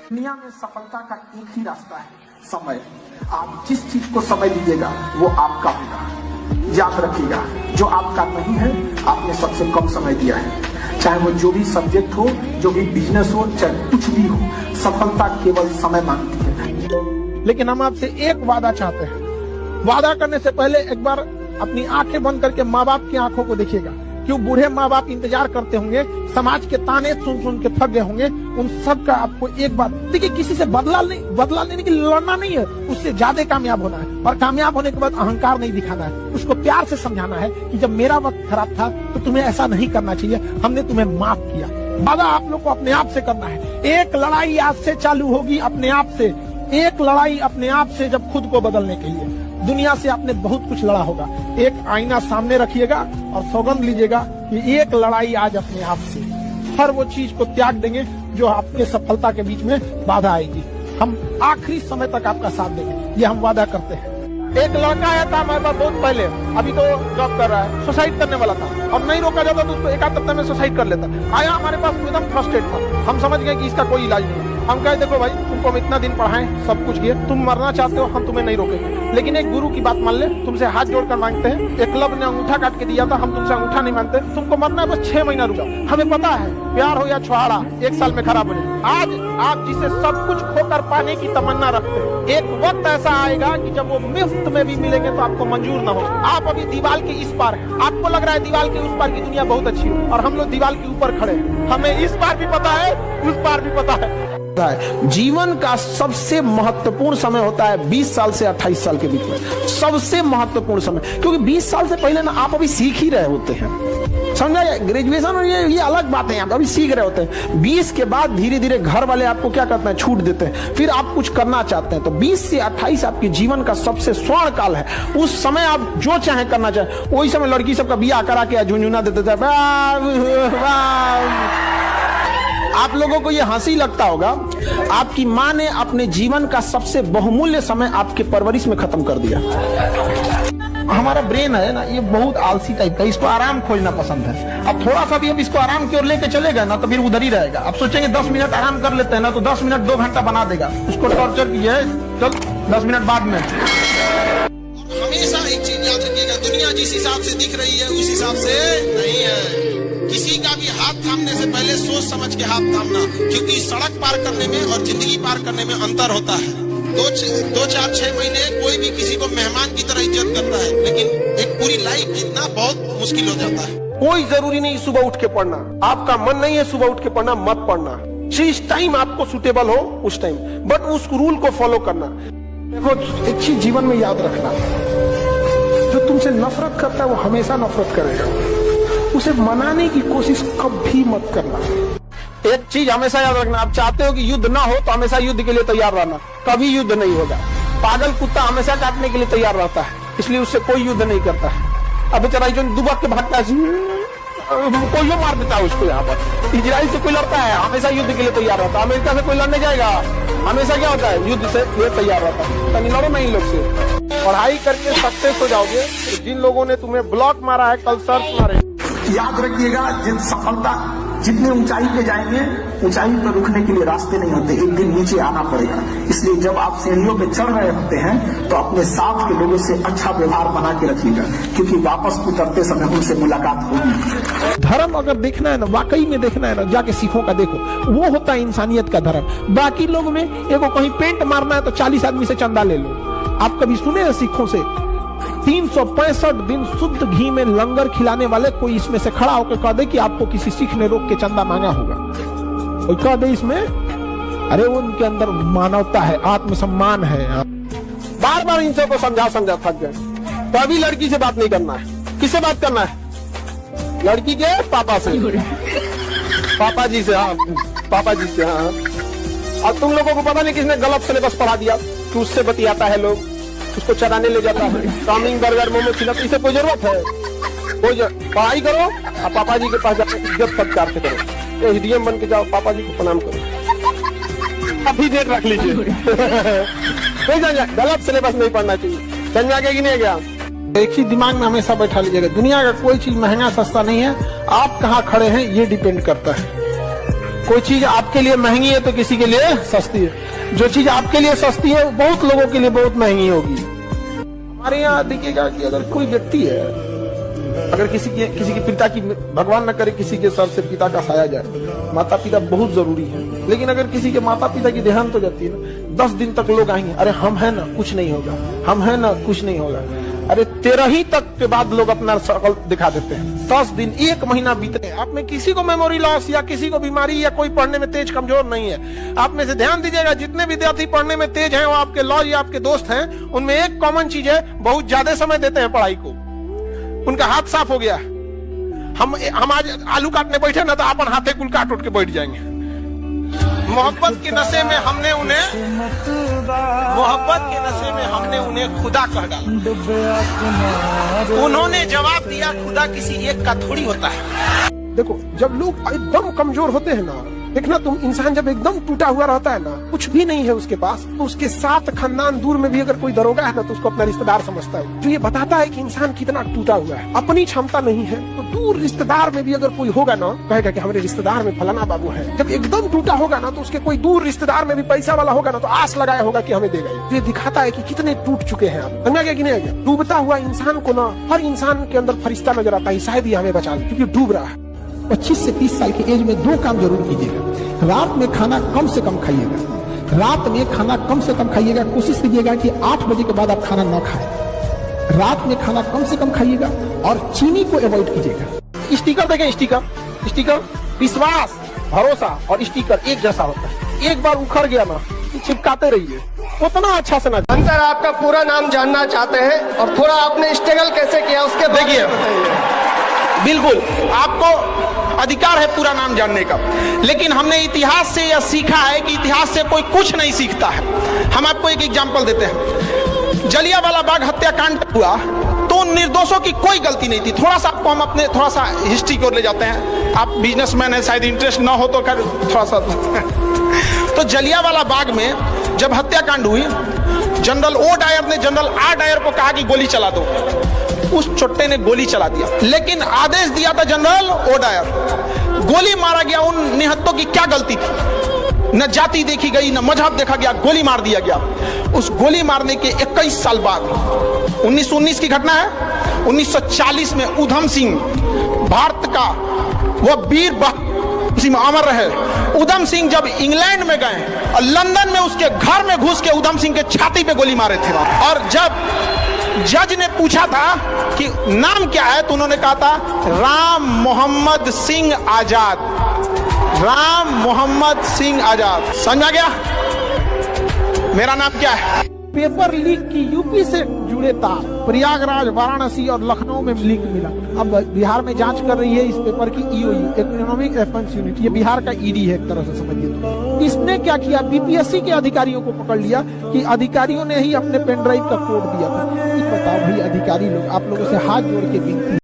दुनिया में सफलता का एक ही रास्ता है, समय। आप जिस चीज को समय दीजिएगा वो आपका होगा। याद रखिएगा, जो आपका नहीं है आपने सबसे कम समय दिया है। चाहे वो जो भी सब्जेक्ट हो, जो भी बिजनेस हो, चाहे कुछ भी हो, सफलता केवल समय मांगती है। लेकिन हम आपसे एक वादा चाहते हैं। वादा करने से पहले एक बार अपनी आंखें बंद करके माँ बाप की आंखों को देखिएगा। क्यों बूढ़े माँ बाप इंतजार करते होंगे, समाज के ताने सुन सुन के थक गए होंगे। उन सब का आपको एक बात देखिए, किसी से बदला लेने के लिए लड़ना नहीं है, उससे ज्यादा कामयाब होना है। और कामयाब होने के बाद अहंकार नहीं दिखाना है, उसको प्यार से समझाना है कि जब मेरा वक्त खराब था तो तुम्हें ऐसा नहीं करना चाहिए, हमने तुम्हें माफ किया। वादा आप लोग को अपने आप से करना है। एक लड़ाई आज से चालू होगी अपने आप से, एक लड़ाई अपने आप से, जब खुद को बदलने के लिए। दुनिया से आपने बहुत कुछ लड़ा होगा, एक आईना सामने रखिएगा और सौगंध लीजिएगा कि एक लड़ाई आज अपने आप से। हर वो चीज को त्याग देंगे जो आपके सफलता के बीच में बाधा आएगी। हम आखिरी समय तक आपका साथ देंगे, ये हम वादा करते हैं। एक लड़का आया था हमारे पास बहुत पहले, अभी तो जॉब कर रहा है, सुसाइड करने वाला था और नहीं रोका जाता तो उसको एक आध हफ्ते में सुसाइड कर लेता। आया हमारे पास एकदम फ्रस्ट्रेट था, हम समझ गए कि इसका कोई इलाज नहीं। हम कहे देखो भाई, तुमको हम इतना दिन पढ़ाएं, सब कुछ किए, तुम मरना चाहते हो, हम तुम्हें नहीं रोकेंगे, लेकिन एक गुरु की बात मान ले, तुमसे हाथ जोड़कर मांगते हैं। एक क्लब ने अंगूठा काट के दिया था, हम तुमसे अंगूठा नहीं मांगते, तुमको मरना है बस 6 महीना रुक जाओ। हमें पता है प्यार हो या छुहाड़ा 1 साल में खराब हो जाए। आज आप जिसे सब कुछ खोकर पाने की तमन्ना रखते हैं, एक वक्त ऐसा आएगा कि जब वो मुफ्त में भी मिलेंगे तो आपको मंजूर न हो। आप अभी दीवार के इस पार हैं, आपको लग रहा है दीवार के उस पार की दुनिया बहुत अच्छी हो, और हम लोग दीवार के ऊपर खड़े हैं। हमें इस पार भी पता है, उस पार भी पता है। जीवन का सबसे महत्वपूर्ण समय होता है 20 साल से 28 साल के बीच में, सबसे महत्वपूर्ण समय। क्योंकि 20 साल से पहले ना आप अभी सीख ही रहे होते हैं, समझा? ग्रेजुएशन और ये अलग बातें हैं, आप अभी सीख रहे होते हैं। 20 के बाद धीरे धीरे घर वाले आपको क्या करते हैं, छूट देते हैं, फिर आप कुछ करना चाहते हैं। तो 20 से 28 आपके जीवन का सबसे स्वर्ण काल है। उस समय आप जो चाहे करना चाहे। वही समय लड़की सबका बियाह करा के झुंझुना देते थे। आप लोगों को ये हंसी लगता होगा, आपकी माँ ने अपने जीवन का सबसे बहुमूल्य समय आपके परवरिश में खत्म कर दिया। हमारा ब्रेन है ना, ये बहुत आलसी टाइप का, इसको आराम खोजना पसंद है। अब थोड़ा सा भी हम इसको आराम की ओर लेके चले गए ना तो फिर उधर ही रहेगा। अब सोचेंगे 10 मिनट आराम कर लेते हैं ना, तो 10 मिनट 2 घंटा बना देगा। उसको टॉर्चर किया है, चल 10 मिनट बाद में। हमेशा एक चीज याद रखिएगा, दुनिया जिस हिसाब से दिख रही है उस हिसाब से नहीं है। किसी का भी हाथ थामने से पहले सोच समझ के हाथ थामना, क्योंकि सड़क पार करने में और जिंदगी पार करने में अंतर होता है। 2, 4, 6 महीने कोई भी किसी को मेहमान की तरह इज्जत करता है, लेकिन एक पूरी लाइफ जीतना बहुत मुश्किल हो जाता है। कोई जरूरी नहीं सुबह उठ के पढ़ना, आपका मन नहीं है सुबह उठ के पढ़ना, मत पढ़ना। जिस टाइम आपको सुटेबल हो उस टाइम, बट उस रूल को फॉलो करना। देखो, एक चीज जीवन में याद रखना, जो तुमसे नफरत करता है वो हमेशा नफरत करेगा। उसे मनाने की कोशिश कभी मत करना। एक चीज हमेशा याद रखना, आप चाहते हो कि युद्ध ना हो तो हमेशा युद्ध के लिए तैयार रहना, कभी युद्ध नहीं होगा। पागल कुत्ता हमेशा काटने के लिए तैयार रहता है, इसलिए उससे कोई युद्ध नहीं करता है। अब बेचारा जो दुबक के भागता है, कोई मार देता है उसको। यहाँ पर इजराइल से कोई लड़ता है, हमेशा युद्ध के लिए तैयार रहता है। अमेरिका से कोई लड़ने जाएगा, हमेशा क्या होता है, युद्ध से ये तैयार रहता है। तो लड़ो नहीं लोग से। पढ़ाई करके सक्सेस हो जाओगे। तो जिन लोगों ने तुम्हें ब्लॉक मारा है, कल सर्च मारे। याद रखिएगा, जिन सफलता जितने ऊंचाई पे जाएंगे, ऊंचाई पर रुकने के लिए रास्ते नहीं होते, एक दिन नीचे आना पड़ेगा। इसलिए जब आप सीढ़ियों पे चढ़ रहे होते हैं तो अपने साथ के लोगों से अच्छा व्यवहार बना के रखिएगा, क्योंकि वापस उतरते समय उनसे मुलाकात होगी। धर्म अगर देखना है ना, वाकई में देखना है ना, जाके सिखों का देखो, वो होता है इंसानियत का धर्म। बाकी लोग में एगो कहीं पेंट मारना है तो 40 आदमी से चंदा ले लो। आप कभी सुने हैं सिखों से 365 दिन शुद्ध घी में लंगर खिलाने वाले कोई इसमें से खड़ा होकर कह दे कि आपको किसी सिख ने रोक के चंदा मांगा होगा? कोई कह दे इसमें? अरे उनके अंदर मानवता है, आत्मसम्मान है। बार बार इन सबको समझा थक गए। तो अभी लड़की से बात नहीं करना है। किससे बात करना है? लड़की के पापा से, पापा जी से। हाँ, पापा जी से। हाँ, अब तुम लोगों को पता नहीं किसने गलत सिलेबस पढ़ा दिया कि उससे बतियाता है लोग, उसको चराने ले जाता है, चाउमीन बर्गर मोमो खिलाता। इसे कोई जरूरत है? कोई पढ़ाई करो और पापा जी के पास जाकर इज्जत सत्कार से करो, एडीएम बन के जाओ, पापा जी को प्रणाम करो। अभी डेट रख लीजिए। कोई गलत सिलेबस नहीं पढ़ना चाहिए। समझ आगे कि नहीं गया? एक ही दिमाग में हमेशा बैठा लीजिएगा, दुनिया का कोई चीज महंगा सस्ता नहीं है। आप कहाँ खड़े हैं ये डिपेंड करता है। कोई चीज आपके लिए महंगी है तो किसी के लिए सस्ती है। जो चीज आपके लिए सस्ती है वो बहुत लोगों के लिए बहुत महंगी होगी। हमारे यहाँ देखिएगा कि अगर कोई व्यक्ति है, अगर किसी के पिता की, भगवान न करे किसी के सर से पिता का साया जाए, माता पिता बहुत जरूरी है। लेकिन अगर किसी के माता पिता की देहांत हो जाती है ना, 10 दिन तक लोग आएंगे, अरे हम है ना कुछ नहीं होगा, हम है ना कुछ नहीं होगा। अरे 13 तक के बाद लोग अपना शकल दिखा देते हैं। 10 दिन 1 महीना बीतने, आप में किसी को मेमोरी लॉस या किसी को बीमारी या कोई पढ़ने में तेज कमजोर नहीं है। आप में से ध्यान दीजिएगा, जितने विद्यार्थी पढ़ने में तेज हैं वो आपके लॉ या आपके दोस्त हैं, उनमें एक कॉमन चीज है, बहुत ज्यादा समय देते हैं पढ़ाई को। उनका हाथ साफ हो गया। हम आज आलू काटने बैठे ना तो अपन हाथे कुल काट उठ के बैठ जाएंगे। मोहब्बत के नशे में हमने उन्हें खुदा कह डाला। उन्होंने जवाब दिया, खुदा किसी एक का थोड़ी होता है। देखो, जब लोग एकदम कमजोर होते हैं ना, देखना तुम, इंसान जब एकदम टूटा हुआ रहता है ना, कुछ भी नहीं है उसके पास, तो उसके साथ खानदान दूर में भी अगर कोई दरोगा है ना तो उसको अपना रिश्तेदार समझता है। जो ये बताता है कि इंसान कितना टूटा हुआ है, अपनी क्षमता नहीं है, तो दूर रिश्तेदार में भी अगर कोई होगा ना, कहेगा कि हमारे रिश्तेदार में फलाना बाबू है। जब एकदम टूटा होगा ना तो उसके कोई दूर रिश्तेदार में भी पैसा वाला होगा ना तो आस लगाया होगा कि हमें देगा। ये दिखाता है कि कितने टूट चुके हैं आप। समझा गया कि नहीं आएगा? डूबता हुआ इंसान को ना, हर इंसान के अंदर फरिश्ता नजर आता है, शायद ये हमें बचा ले, क्योंकि डूब रहा है। 25 से 30 साल की एज में 2 काम जरूर कीजिएगा। रात में खाना कम से कम खाइएगा। रात में खाना कम से कम खाइएगा। कोशिश कीजिएगा कि 8 बजे के बाद आप खाना न खाएं। रात में खाना कम से कम खाइएगा और चीनी को अवॉइड कीजिएगा। स्टिकर देखें, स्टिकर विश्वास, भरोसा और स्टिकर एक जैसा होता है। एक बार उखड़ गया ना, चिपकाते रहिए, उतना अच्छा से ना। अंतर आपका पूरा नाम जानना चाहते हैं और थोड़ा आपने स्ट्रगल कैसे किया उसके देखिए, बिल्कुल आपको अधिकार है पूरा नाम जानने का, लेकिन हमने इतिहास से यह सीखा है कि इतिहास से कोई कुछ नहीं सीखता है। हम आपको एक एग्जांपल देते हैं। जलियांवाला बाग हत्याकांड हुआ तो निर्दोषों की कोई गलती नहीं थी। थोड़ा सा आपको हम अपने थोड़ा सा हिस्ट्री को ले जाते हैं। आप बिजनेसमैन है, शायद इंटरेस्ट ना हो तो कर थोड़ा सा तो जलियांवाला बाग में जब हत्याकांड हुई, जनरल ओ डायर ने जनरल आर डायर को कहा कि गोली चला दो। उस चोट्टे ने गोली चला दिया, लेकिन आदेश दिया था जनरल ओ डायर। गोली मारा गया। उन निहत्तों की क्या गलती थी? न जाति देखी गई, न मजहब देखा गया, गोली मार दिया गया। उस गोली मारने के 21 साल बाद, 1919 की घटना है, 1940 में उधम सिंह, भारत का वह वीर अमर रहे, उधम सिंह जब इंग्लैंड में गए और लंदन में उसके घर में घुस के उधम सिंह के छाती पे गोली मारे थे। और जब जज ने पूछा था कि नाम क्या है, तो उन्होंने कहा था राम मोहम्मद सिंह आजाद। राम मोहम्मद सिंह आजाद। समझा गया? मेरा नाम क्या है? पेपर लीक की यूपी से जुड़े तार प्रयागराज, वाराणसी और लखनऊ में लीक मिला। अब बिहार में जांच कर रही है इस पेपर की ईओयू, इकोनॉमिक अफेंस यूनिट। ये बिहार का ईडी है एक तरह से, समझिए। तो इसने क्या किया, बीपीएससी के अधिकारियों को पकड़ लिया कि अधिकारियों ने ही अपने पेन ड्राइव का कोड दिया था। बताओ भाई अधिकारी लोग, आप लोगों से हाथ जोड़ के विनती